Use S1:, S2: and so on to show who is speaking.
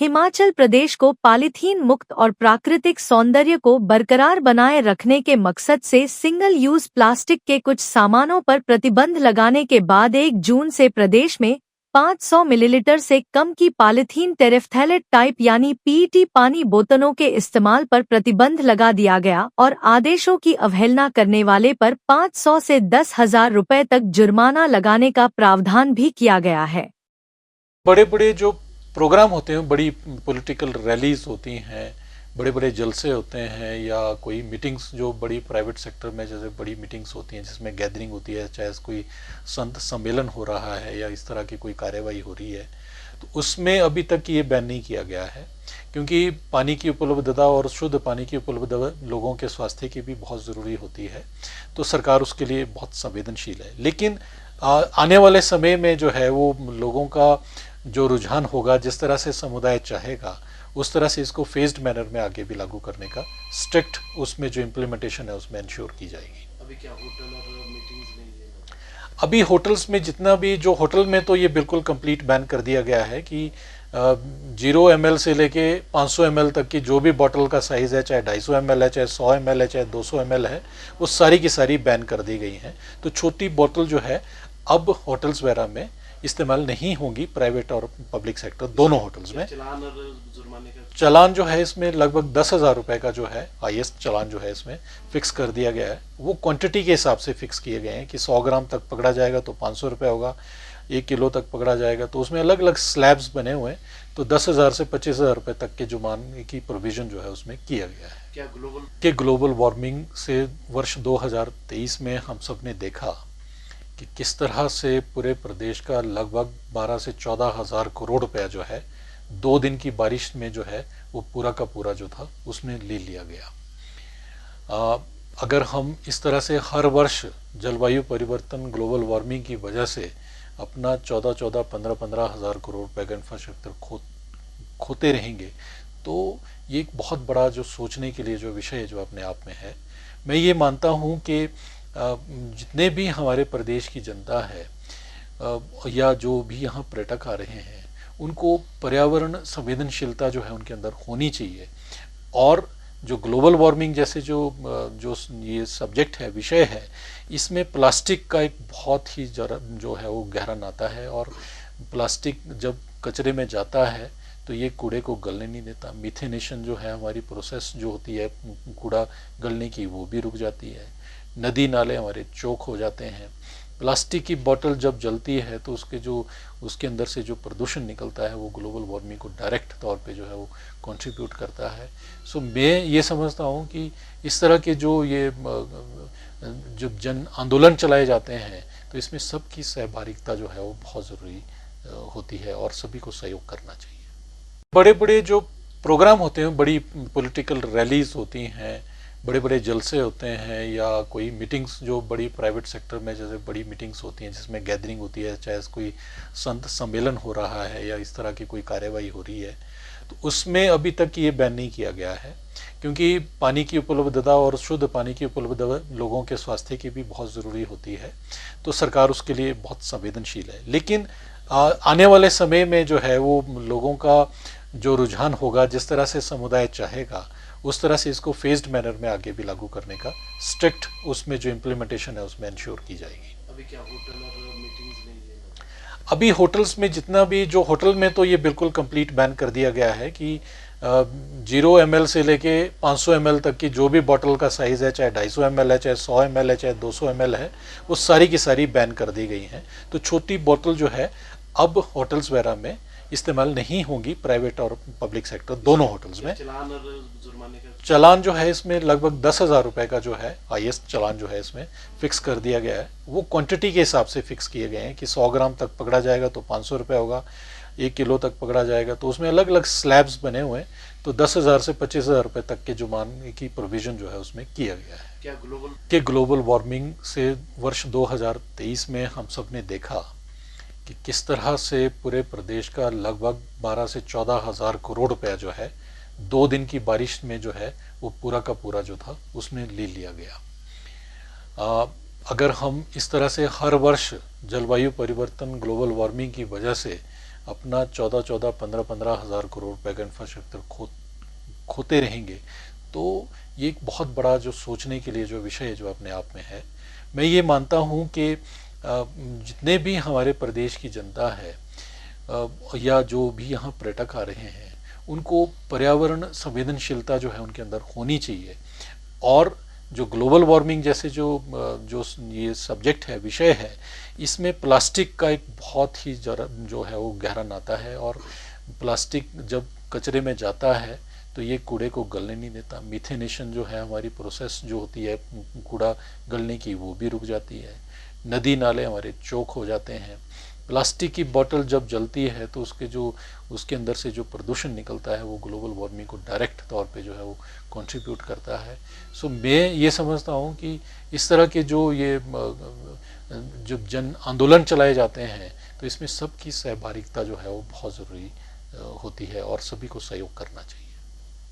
S1: हिमाचल प्रदेश को पॉलीथीन मुक्त और प्राकृतिक सौंदर्य को बरकरार बनाए रखने के मकसद से सिंगल यूज प्लास्टिक के कुछ सामानों पर प्रतिबंध लगाने के बाद 1 जून से प्रदेश में 500 मिलीलीटर से कम की पॉलीथीन टेरेफ्थैलेट टाइप यानी पीईटी पानी बोतलों के इस्तेमाल पर प्रतिबंध लगा दिया गया और आदेशों की अवहेलना करने वाले पर 500 से 10,000 रुपए तक जुर्माना लगाने का प्रावधान भी किया गया है।
S2: बड़े बड़े जो प्रोग्राम होते हैं, बड़ी पॉलिटिकल रैलीज होती हैं, बड़े बड़े जलसे होते हैं, या कोई मीटिंग्स जो बड़ी प्राइवेट सेक्टर में जैसे बड़ी मीटिंग्स होती हैं जिसमें गैदरिंग होती है, चाहे कोई संत सम्मेलन हो रहा है या इस तरह की कोई कार्यवाही हो रही है, तो उसमें अभी तक ये बैन नहीं किया गया है, क्योंकि पानी की उपलब्धता और शुद्ध पानी की उपलब्धता लोगों के स्वास्थ्य की भी बहुत ज़रूरी होती है, तो सरकार उसके लिए बहुत संवेदनशील है। लेकिन आने वाले समय में जो है वो लोगों का जो रुझान होगा, जिस तरह से समुदाय चाहेगा उस तरह से इसको फेज्ड मैनर में आगे भी लागू करने का स्ट्रिक्ट उसमें जो इम्प्लीमेंटेशन है उसमें इंश्योर की जाएगी। अभी क्या होटल और मीटिंग्स नहीं है? अभी होटल्स में जितना भी जो होटल में तो ये बिल्कुल कंप्लीट बैन कर दिया गया है कि 0 ml से लेके 500 ml तक की जो भी बॉटल का साइज़ है, चाहे 250 ml है, चाहे 100 ml है, चाहे 200 ml है, वो सारी की सारी बैन कर दी गई हैं। तो छोटी बोतल जो है अब होटल्स वगैरह में इस्तेमाल नहीं होंगी, प्राइवेट और पब्लिक सेक्टर दोनों होटल्स में।
S3: चलान और जुर्माने का
S2: चलान जो है इसमें लगभग 10,000 रुपए का जो है हाईएस्ट चलान जो है इसमें फिक्स कर दिया गया है। वो क्वांटिटी के हिसाब से फिक्स किए गए हैं कि 100 ग्राम तक पकड़ा जाएगा तो 500 रुपये होगा, 1 किलो तक पकड़ा जाएगा तो उसमें अलग अलग स्लैब्स बने हुए हैं, तो 10,000 से 25,000 रुपये तक के जुर्माने की प्रोविजन जो है उसमें किया गया है।
S3: क्या
S2: ग्लोबल वार्मिंग से वर्ष 2023 में हम सब ने देखा कि किस तरह से पूरे प्रदेश का लगभग 12 से 14,000 करोड़ रुपया जो है 2 दिन की बारिश में जो है वो पूरा का पूरा जो था उसमें ले लिया गया। अगर हम इस तरह से हर वर्ष जलवायु परिवर्तन, ग्लोबल वार्मिंग की वजह से अपना 15,000 करोड़ रुपए का इंफ्रास्ट्रक्चर खोते रहेंगे, तो ये एक बहुत बड़ा जो सोचने के लिए जो विषय है जो अपने आप में है। मैं ये मानता हूँ कि जितने भी हमारे प्रदेश की जनता है या जो भी यहाँ पर्यटक आ रहे हैं, उनको पर्यावरण संवेदनशीलता जो है उनके अंदर होनी चाहिए। और जो ग्लोबल वार्मिंग जैसे जो ये सब्जेक्ट है, विषय है, इसमें प्लास्टिक का एक बहुत ही जो है वो गहरा नाता है। और प्लास्टिक जब कचरे में जाता है तो ये कूड़े को गलने नहीं देता। मिथेनेशन जो है हमारी प्रोसेस जो होती है कूड़ा गलने की, वो भी रुक जाती है। नदी नाले हमारे चौक हो जाते हैं। प्लास्टिक की बोतल जब जलती है तो उसके अंदर से जो प्रदूषण निकलता है वो ग्लोबल वार्मिंग को डायरेक्ट तौर पे जो है वो कंट्रीब्यूट करता है। सो मैं ये समझता हूँ कि इस तरह के जो जन आंदोलन चलाए जाते हैं तो इसमें सबकी सहभागिता जो है वो बहुत ज़रूरी होती है और सभी को सहयोग करना चाहिए। बड़े बड़े जो प्रोग्राम होते हैं, बड़ी पॉलिटिकल रैलीज होती हैं, बड़े बड़े जलसे होते हैं, या कोई मीटिंग्स जो बड़ी प्राइवेट सेक्टर में जैसे बड़ी मीटिंग्स होती हैं जिसमें गैदरिंग होती है, चाहे कोई संत सम्मेलन हो रहा है या इस तरह की कोई कार्यवाही हो रही है, तो उसमें अभी तक ये बैन नहीं किया गया है, क्योंकि पानी की उपलब्धता और शुद्ध पानी की उपलब्धता लोगों के स्वास्थ्य की भी बहुत ज़रूरी होती है, तो सरकार उसके लिए बहुत संवेदनशील है। लेकिन आने वाले समय में जो है वो लोगों का जो रुझान होगा, जिस तरह से समुदाय चाहेगा उस तरह से इसको फेज्ड मैनर में आगे भी लागू करने का स्ट्रिक्ट उसमें जो इम्प्लीमेंटेशन है उसमें इंश्योर की जाएगी।
S3: अभी क्या होटल और मीटिंग्स नहीं है?
S2: अभी होटल्स में जितना भी जो होटल में तो ये बिल्कुल कंप्लीट बैन कर दिया गया है कि 0 ml से लेके 500 ml तक की जो भी बॉटल का साइज़ है, चाहे 250 ml है, चाहे 100 ml है, चाहे 200 ml है, वो सारी की सारी बैन कर दी गई हैं। तो छोटी बोतल जो है अब होटल्स वगैरह में इस्तेमाल नहीं होंगी, प्राइवेट और पब्लिक सेक्टर दोनों होटल्स में।
S3: चलान और जुर्माने का
S2: चलान जो है इसमें लगभग 10,000 रुपए का जो है हाईएस्ट चलान जो है इसमें फिक्स कर दिया गया है। वो क्वांटिटी के हिसाब से फिक्स किए गए हैं कि 100 ग्राम तक पकड़ा जाएगा तो 500 रुपये होगा, 1 किलो तक पकड़ा जाएगा तो उसमें अलग अलग स्लैब्स बने हुए हैं, तो 10,000 से 25,000 रुपये तक के जुर्माने की प्रोविजन जो है उसमें किया गया है।
S3: क्या
S2: ग्लोबल वार्मिंग से वर्ष 2023 में हम सब ने देखा कि किस तरह से पूरे प्रदेश का लगभग 12 से 14,000 करोड़ रुपया जो है 2 दिन की बारिश में जो है वो पूरा का पूरा जो था उसमें ले लिया गया। अगर हम इस तरह से हर वर्ष जलवायु परिवर्तन, ग्लोबल वार्मिंग की वजह से अपना 14-14, 15-15 हज़ार करोड़ रुपए का इंफ्रास्ट्रक्चर खोते रहेंगे, तो ये एक बहुत बड़ा जो सोचने के लिए जो विषय है जो अपने आप में है। मैं ये मानता हूँ कि जितने भी हमारे प्रदेश की जनता है या जो भी यहाँ पर्यटक आ रहे हैं, उनको पर्यावरण संवेदनशीलता जो है उनके अंदर होनी चाहिए। और जो ग्लोबल वार्मिंग जैसे जो ये सब्जेक्ट है, विषय है, इसमें प्लास्टिक का एक बहुत ही जो है वो गहरा नाता है। और प्लास्टिक जब कचरे में जाता है तो ये कूड़े को गलने नहीं देता। मिथेनेशन जो है, हमारी प्रोसेस जो होती है कूड़ा गलने की, वो भी रुक जाती है। नदी नाले हमारे चौक हो जाते हैं। प्लास्टिक की बोतल जब जलती है तो उसके अंदर से जो प्रदूषण निकलता है वो ग्लोबल वार्मिंग को डायरेक्ट तौर पे जो है वो कंट्रीब्यूट करता है। सो मैं ये समझता हूँ कि इस तरह के जो जन आंदोलन चलाए जाते हैं तो इसमें सबकी सहभागिता जो है वो बहुत ज़रूरी होती है और सभी को सहयोग करना चाहिए।